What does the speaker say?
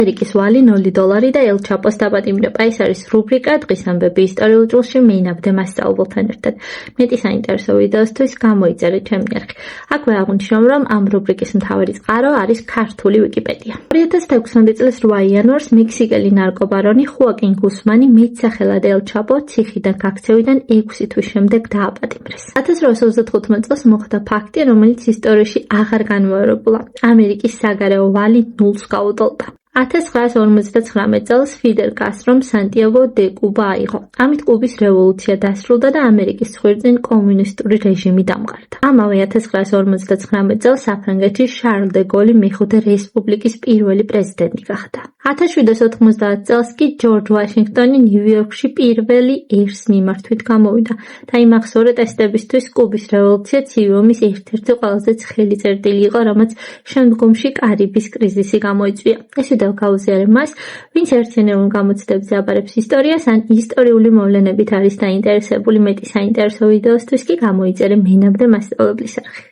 ამერიკის ვალი $0 და ელ ჩაპოს დაპატიმრება. ეს არის რუბრიკა დღის ამბები ისტორიულ ჭრილში მეინაბდე მასწავლებლთან ერთად. მეტი საინტერესო ვიდეოსთვის გამოიწერეთ ჩემი არხი. აქვე აღნიშნავ, რომ ამ რუბრიკის მთავარი წყარო არის ქართული ვიკიპედია. 2016 წლის 8 იანვარს მექსიკელი ნარკობარონი ხუაკინ გუსმანი მეტსახელად ელ ჩაპო ციხიდან გაქცევიდან 6 თვის შემდეგ დააპატიმრეს. 1835 წელს მოხდა ფაქტი, რომელიც ისტორიაში აღარ განმეორებულა. ამერიკის საგარეო ვალი ნულს გაუტოლდა. 1959 წელს ფიდელ კასტრომ სანტიაგო დე კუბა აიღო. ამით კუბის რევოლუცია დასრულდა და ამერიკის ცხვირწინ კომუნისტური რეჟიმი დამყარდა. ამავე 1959 წელს საფრანგეთში შარლ დე გოლი მეხუთე რესპუბლიკის პირველი პრეზიდენტი გახდა. 1790 წელს კი ჯორჯ ვაშინგტონი ნიუ-იორკში პირველი ერს მიმართვით გამოვიდა და იმახსოვრე ტესტებისთვის კუბის რევოლუცია ცივი ომის ერთ-ერთი ყველაზე ცხელი წერტილი იყო, რომელიც შემდგომში კარიბის კრიზისი გამოიწვია. ეს ვიდეო გავუზიარებ მას, ვინც ერთიანერულ გამოცდებზე აბარებს ისტორიას ან ისტორიული მოვლენებით არის დაინტერესებული. მეტი საინტერესო ვიდეოსთვის კი გამოიწერე მეინაბდე მასწავლებლის არხი.